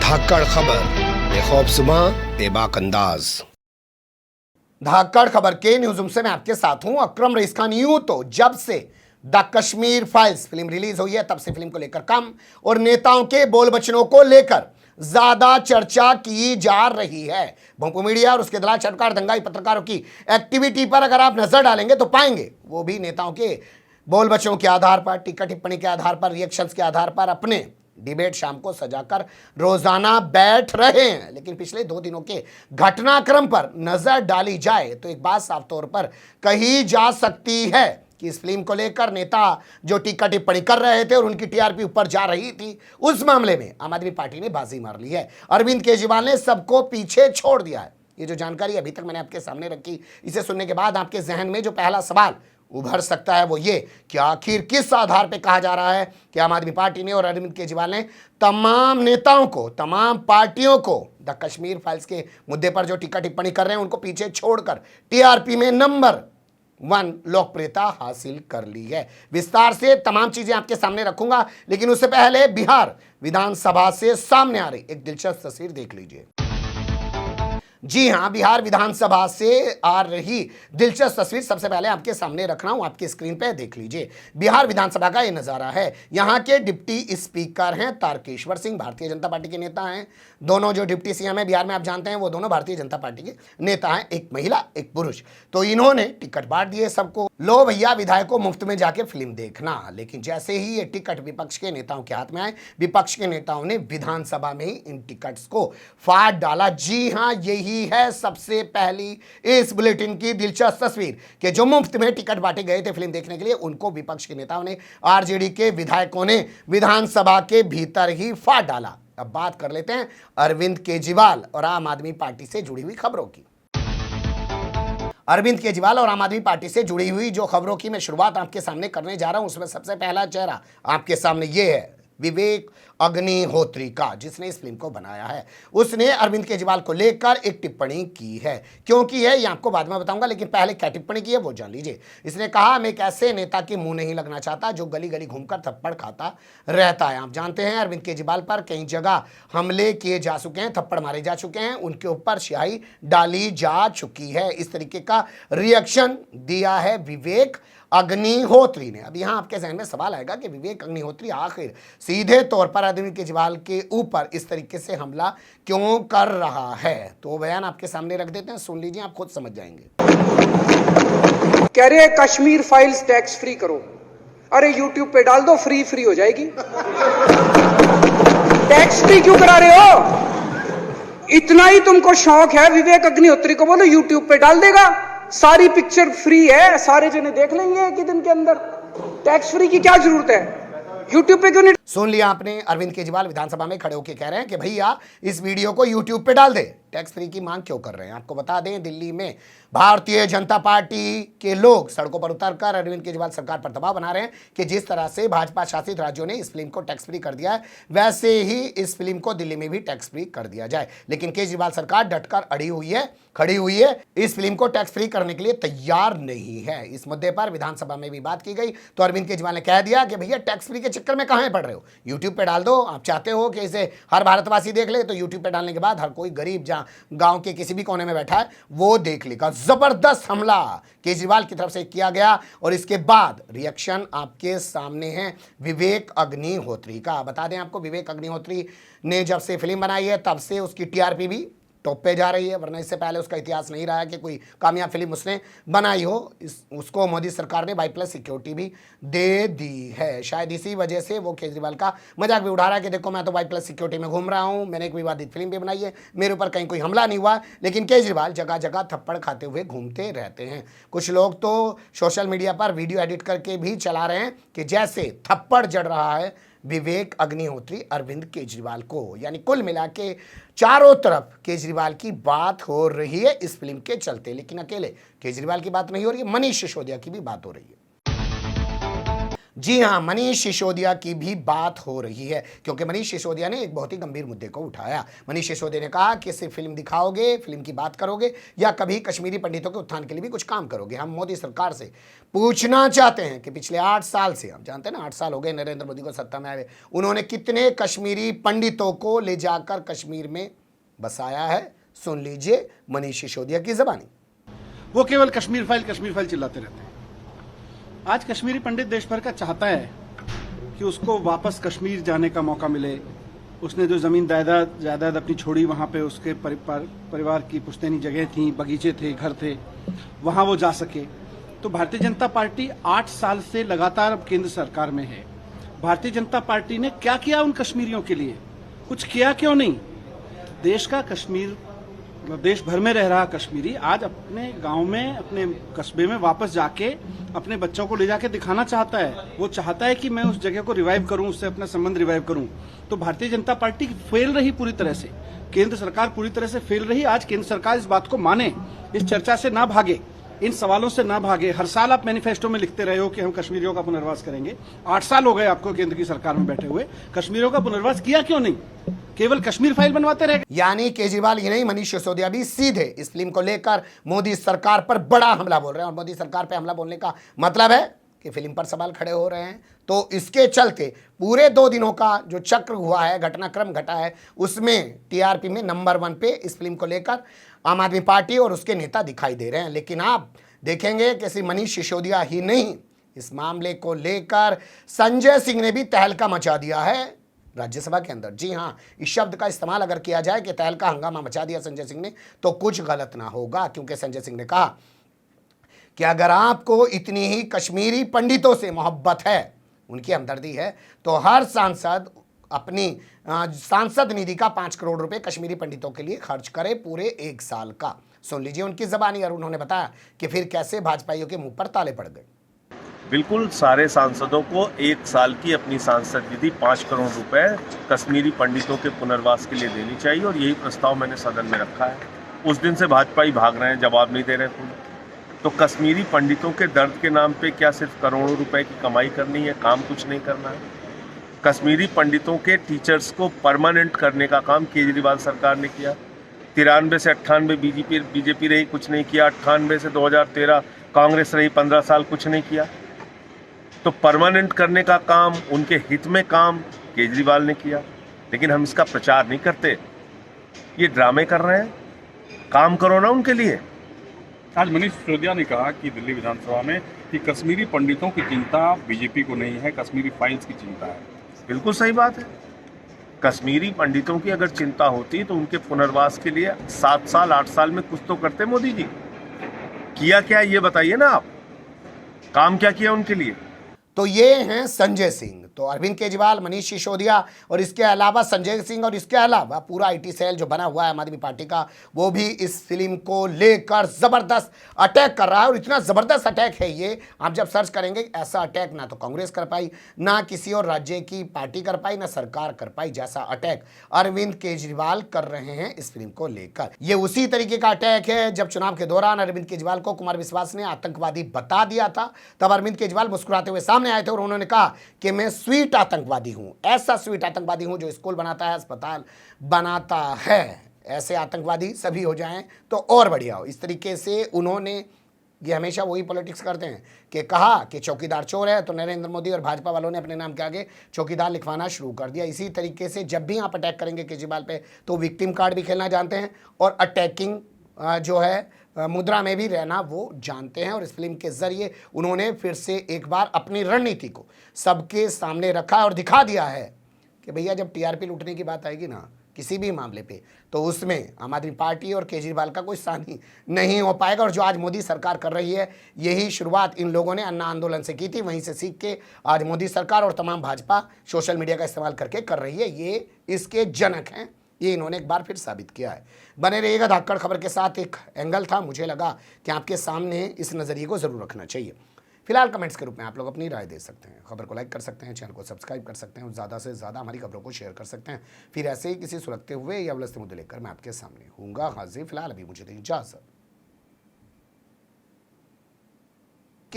धाकड़ खबर, बेखौफजुमा बेबाक अंदाज। धाकड़ खबर के न्यूज़ रूम से मैं आपके साथ हूं अकरम रईस खान। यूं तो जब से the Kashmir files film release हुई है तब से फिल्म को लेकर कम और नेताओं के बोल बचनों को लेकर ज्यादा चर्चा की जा रही है। भोंपू मीडिया और उसके दलाल चटकार दंगाई पत्रकारों की एक्टिविटी पर अगर आप नजर डालेंगे तो पाएंगे वो भी नेताओं के बोल बचनों के आधार पर, टीका टिप्पणी के आधार पर, रिएक्शंस के आधार पर अपने डिबेट शाम को सजाकर रोजाना बैठ रहे हैं। लेकिन पिछले 2 दिनों के घटनाक्रम पर नजर डाली जाए तो एक बात साफ तौर पर कही जा सकती है कि इस फिल्म को लेकर नेता जो टीका टिप्पणी कर रहे थे और उनकी टीआरपी ऊपर जा रही थी, उस मामले में आम आदमी पार्टी ने बाजी मार ली है। अरविंद केजरीवाल ने सबको पीछे छोड़ दिया है। ये जो जानकारी अभी तक मैंने आपके सामने रखी, इसे सुनने के बाद आपके जहन में जो पहला सवाल उभर सकता है वो ये कि आखिर किस आधार पे कहा जा रहा है कि आम आदमी पार्टी ने और अरविंद केजरीवाल ने तमाम नेताओं को, तमाम पार्टियों को द कश्मीर फाइल्स के मुद्दे पर जो टीका टिप्पणी कर रहे हैं उनको पीछे छोड़कर टीआरपी में नंबर 1 लोकप्रियता हासिल कर ली है। विस्तार से तमाम चीजें आपके सामने रखूंगा, लेकिन उससे पहले बिहार विधानसभा से सामने आ रही एक दिलचस्प तस्वीर देख लीजिए। जी हां, बिहार विधानसभा से आ रही दिलचस्प तस्वीर सबसे पहले आपके सामने रख रहा हूं, आपकी स्क्रीन पे देख लीजिए। बिहार विधानसभा का ये नजारा है। यहां के डिप्टी स्पीकर हैं तारकेश्वर सिंह, भारतीय जनता पार्टी के नेता हैं। दोनों जो डिप्टी सीएम है बिहार में आप जानते हैं वो दोनों भारतीय जनता पार्टी के नेता हैं, एक महिला एक पुरुष। तो इन्होंने टिकट बांट दिए सबको, लो भैया विधायकों मुफ्त में जाके फिल्म देखना। लेकिन जैसे ही ये टिकट विपक्ष के नेताओं के हाथ में आए, विपक्ष के नेताओं ने विधानसभा में ही इन टिकट्स को फाड़ डाला। जी हां, यही है सबसे पहली इस बुलेटिन की दिलचस्प तस्वीर कि जो मुफ्त में टिकट बांटे गए थे फिल्म देखने के लिए, उनको विपक्ष के नेताओं ने, आरजेडी के विधायकों ने विधानसभा के भीतर ही फाड़ डाला। अब बात कर लेते हैं अरविंद केजरीवाल और आम आदमी पार्टी से जुड़ी हुई खबरों की। अरविंद केजरीवाल और आम आदमी पार्टी से जुड़ी हुई जो खबरों की मैं शुरुआत आपके सामने करने जा रहा हूं, उसमें सबसे पहला चेहरा आपके सामने ये है विवेक अग्निहोत्री का, जिसने इस फिल्म को बनाया है। उसने अरविंद केजरीवाल को लेकर एक टिप्पणी की है। क्यों की है ये आपको बाद में बताऊंगा, लेकिन पहले क्या टिप्पणी की है वो जान लीजिए। इसने कहा, मैं एक ऐसे नेता के मुंह नहीं लगना चाहता जो गली गली घूमकर थप्पड़ खाता रहता है। आप जानते हैं अरविंद केजरीवाल पर कई जगह हमले किए जा चुके हैं, थप्पड़ मारे जा चुके हैं, उनके ऊपर स्याही डाली जा चुकी है। इस तरीके का रिएक्शन दिया है विवेक अग्निहोत्री ने। अब यहां आपके जहन में सवाल आएगा कि विवेक अग्निहोत्री आखिर सीधे तौर पर अरविंद केजरीवाल के ऊपर इस तरीके से हमला क्यों कर रहा है, तो वो बयान आपके सामने रख देते हैं, सुन लीजिए, आप खुद समझ जाएंगे। कह रहे कश्मीर फाइल्स टैक्स फ्री करो, अरे यूट्यूब पे डाल दो, फ्री फ्री हो जाएगी। टैक्स फ्री क्यों करा रहे हो? इतना ही तुमको शौक है, विवेक अग्निहोत्री को बोलो यूट्यूब पे डाल देगा, सारी पिक्चर फ्री है, सारे जने देख लेंगे एक ही दिन के अंदर। टैक्स फ्री की क्या जरूरत है? यूट्यूब पे क्यों नहीं? सुन लिया आपने, अरविंद केजरीवाल विधानसभा में खड़े होकर कह रहे हैं कि भैया इस वीडियो को यूट्यूब पे डाल दे। टैक्स फ्री की मांग क्यों कर रहे हैं? आपको बता दें, दिल्ली में भारतीय जनता पार्टी के लोग सड़कों पर उतरकर अरविंद केजरीवाल सरकार पर दबाव बना रहे हैं कि जिस तरह से भाजपा शासित राज्यों ने इस फिल्म को टैक्स फ्री कर दिया है, वैसे ही इस फिल्म को दिल्ली में भी टैक्स फ्री कर दिया जाए। लेकिन केजरीवाल सरकार डटकर अड़ी हुई है, खड़ी हुई है, इस फिल्म को टैक्स फ्री करने के लिए तैयार नहीं है। इस मुद्दे पर विधानसभा में भी बात की गई तो अरविंद केजरीवाल ने कह दिया कि भैया टैक्स फ्री के चक्कर में कहां पड़ रहे हो, यूट्यूब पे डाल दो। आप चाहते हो कि इसे हर भारतवासी देख ले, तो यूट्यूब पे डालने के बाद हर कोई गरीब जहां गांव के किसी भी कोने में बैठा है वो देख लेगा। जबरदस्त हमला केजरीवाल की तरफ से किया गया और इसके बाद रिएक्शन आपके सामने है विवेक अग्निहोत्री का। बता दें आपको, विवेक अग्निहोत्री ने जब से फिल्म बनाई है तब से उसकी टीआरपी भी टॉप पे जा रही है, वरना इससे पहले उसका इतिहास नहीं रहा है कि कोई कामयाब फिल्म उसने बनाई हो। उसको मोदी सरकार ने Y+ सिक्योरिटी भी दे दी है। शायद इसी वजह से वो केजरीवाल का मजाक भी उड़ा रहा है कि देखो मैं तो Y+ सिक्योरिटी में घूम रहा हूँ, मैंने एक विवादित फिल्म भी बनाई है, मेरे ऊपर कहीं कोई हमला नहीं हुआ। लेकिन केजरीवाल जगह जगह थप्पड़ खाते हुए घूमते रहते हैं। कुछ लोग तो सोशल मीडिया पर वीडियो एडिट करके भी चला रहे हैं कि जैसे थप्पड़ जड़ रहा है विवेक अग्निहोत्री अरविंद केजरीवाल को। यानी कुल मिला के चारों तरफ केजरीवाल की बात हो रही है इस फिल्म के चलते। लेकिन अकेले केजरीवाल की बात नहीं हो रही है, मनीष सिसोदिया की भी बात हो रही है। जी हां, मनीष सिसोदिया की भी बात हो रही है, क्योंकि मनीष सिसोदिया ने एक बहुत ही गंभीर मुद्दे को उठाया। मनीष सिसोदिया ने कहा कि सिर्फ फिल्म दिखाओगे, फिल्म की बात करोगे, या कभी कश्मीरी पंडितों के उत्थान के लिए भी कुछ काम करोगे। हम मोदी सरकार से पूछना चाहते हैं कि पिछले 8 साल से, हम जानते हैं ना 8 साल हो गए नरेंद्र मोदी को सत्ता में आए, उन्होंने कितने कश्मीरी पंडितों को ले जाकर कश्मीर में बसाया है। सुन लीजिए मनीष सिसोदिया की जबानी। वो केवल कश्मीर फाइल चिल्लाते रहते हैं। आज कश्मीरी पंडित देश भर का चाहता है कि उसको वापस कश्मीर जाने का मौका मिले। उसने जो जमीन जायदाद अपनी छोड़ी, वहां पे उसके परिवार की पुश्तैनी जगह थी, बगीचे थे, घर थे, वहां वो जा सके। तो भारतीय जनता पार्टी 8 साल से लगातार अब केंद्र सरकार में है। भारतीय जनता पार्टी ने क्या किया उन कश्मीरियों के लिए? कुछ किया क्यों नहीं? देश का कश्मीर, देश भर में रह रहा कश्मीरी आज अपने गांव में, अपने कस्बे में वापस जाके अपने बच्चों को ले जाके दिखाना चाहता है। वो चाहता है कि मैं उस जगह को रिवाइव करूं, उससे अपना संबंध रिवाइव करूं। तो भारतीय जनता पार्टी फेल रही पूरी तरह से, केंद्र सरकार पूरी तरह से फेल रही। आज केंद्र सरकार इस बात को माने, इस चर्चा से ना भागे, इन सवालों से ना भागे। हर साल आप मैनिफेस्टो में लिखते रहे हो कि हम कश्मीरियों का पुनर्वास करेंगे। 8 साल हो गए आपको केंद्र की सरकार में बैठे हुए, कश्मीरियों का पुनर्वास किया क्यों नहीं? केवल कश्मीर फाइल बनवाते रहे। यानी केजरीवाल ही नहीं, मनीष सिसोदिया भी सीधे इस फिल्म को लेकर मोदी सरकार पर बड़ा हमला बोल रहे हैं। और मोदी सरकार पर हमला बोलने का मतलब है कि फिल्म पर सवाल खड़े हो रहे हैं। तो इसके चलते पूरे 2 दिनों का जो चक्र हुआ है, घटनाक्रम घटा है, उसमें टीआरपी में नंबर 1 पे इस फिल्म को लेकर आम आदमी पार्टी और उसके नेता दिखाई दे रहे हैं। लेकिन आप देखेंगे कि सिर्फ मनीष सिसोदिया ही नहीं, इस मामले को लेकर संजय सिंह ने भी तहलका मचा दिया है राज्यसभा के अंदर। जी हां, इस शब्द का इस्तेमाल अगर किया जाए कि तहलका हंगामा मचा दिया संजय सिंह ने, तो कुछ गलत ना होगा। क्योंकि संजय सिंह ने कहा कि अगर आपको इतनी ही कश्मीरी पंडितों से मोहब्बत है, उनकी हमदर्दी है, तो हर सांसद अपनी सांसद निधि का 5 करोड़ रुपए कश्मीरी पंडितों के लिए खर्च करे पूरे 1 साल का। सुन लीजिए उनकी जबानी। और उन्होंने बताया कि फिर कैसे भाजपाइयों के मुंह पर ताले पड़ गए। बिल्कुल सारे सांसदों को 1 साल की अपनी सांसद निधि 5 करोड़ रुपए कश्मीरी पंडितों के पुनर्वास के लिए देनी चाहिए, और यही प्रस्ताव मैंने सदन में रखा है। उस दिन से भाजपाई भाग रहे हैं, जवाब नहीं दे रहे हैं। तो कश्मीरी पंडितों के दर्द के नाम पे क्या सिर्फ करोड़ों रुपए की कमाई करनी है, काम कुछ नहीं करना है? कश्मीरी पंडितों के टीचर्स को परमानेंट करने का काम केजरीवाल सरकार ने किया। 93 से 98 बीजेपी रही, कुछ नहीं किया। 98 से 2013 कांग्रेस रही, 15 साल कुछ नहीं किया। तो परमानेंट करने का काम, उनके हित में काम केजरीवाल ने किया, लेकिन हम इसका प्रचार नहीं करते। ये ड्रामे कर रहे हैं, काम करो ना उनके लिए। आज मनीष सिसोदिया ने कहा कि दिल्ली विधानसभा में कि कश्मीरी पंडितों की चिंता बीजेपी को नहीं है, कश्मीरी फाइल्स की चिंता है। बिल्कुल सही बात है। कश्मीरी पंडितों की अगर चिंता होती तो उनके पुनर्वास के लिए 7 साल 8 साल में कुछ तो करते मोदी जी। किया क्या ये बताइए ना आप, काम क्या किया उनके लिए? तो ये हैं संजय सिंह। तो अरविंद केजरीवाल, मनीष सिसोदिया और इसके अलावा संजय सिंह और इसके अलावा पूरा आईटी सेल जो बना हुआ है आम आदमी पार्टी का, वो भी इस फिल्म को लेकर जबरदस्त अटैक कर रहा है। और इतना जबरदस्त अटैक है ये, आप जब सर्च करेंगे, ऐसा अटैक ना तो कांग्रेस कर पाई, ना किसी और राज्य की पार्टी कर पाई, ना सरकार कर पाई, जैसा अटैक अरविंद केजरीवाल कर रहे हैं इस फिल्म को लेकर। ये उसी तरीके का अटैक है जब चुनाव के दौरान अरविंद केजरीवाल को कुमार विश्वास ने आतंकवादी बता दिया था। तब अरविंद केजरीवाल मुस्कुराते हुए सामने आए थे और उन्होंने कहा कि मैं स्वीट आतंकवादी हूं, ऐसा स्वीट आतंकवादी हूं जो स्कूल बनाता है, अस्पताल बनाता है। ऐसे आतंकवादी सभी हो जाएं तो और बढ़िया हो। इस तरीके से उन्होंने, ये हमेशा वही पॉलिटिक्स करते हैं कि कहा कि चौकीदार चोर है, तो नरेंद्र मोदी और भाजपा वालों ने अपने नाम के आगे चौकीदार लिखवाना शुरू कर दिया। इसी तरीके से जब भी आप अटैक करेंगे केजरीवाल पे, तो विक्टिम कार्ड भी खेलना जानते हैं और अटैकिंग जो है मुद्रा में भी रहना वो जानते हैं। और इस फिल्म के जरिए उन्होंने फिर से एक बार अपनी रणनीति को सबके सामने रखा और दिखा दिया है कि भैया जब टीआरपी लूटने की बात आएगी ना किसी भी मामले पे, तो उसमें आम आदमी पार्टी और केजरीवाल का कोई सानी नहीं हो पाएगा। और जो आज मोदी सरकार कर रही है, यही शुरुआत इन लोगों ने अन्ना आंदोलन से की थी, वहीं से सीख के आज मोदी सरकार और तमाम भाजपा सोशल मीडिया का इस्तेमाल करके कर रही है। ये इसके जनक हैं, ये इन्होंने एक बार फिर साबित किया है। बने रहिएगा धाकड़ खबर के साथ। एक एंगल था, मुझे लगा कि आपके सामने इस नज़रिए को ज़रूर रखना चाहिए। फिलहाल कमेंट्स के रूप में आप लोग अपनी राय दे सकते हैं, खबर को लाइक कर सकते हैं, चैनल को सब्सक्राइब कर सकते हैं और ज़्यादा से ज़्यादा हमारी खबरों को शेयर कर सकते हैं। फिर ऐसे ही किसी सुलगते हुए या उलझते मुद्दे लेकर मैं आपके सामने हूँगा हाजिर। फिलहाल अभी मुझे दें इजाज़त।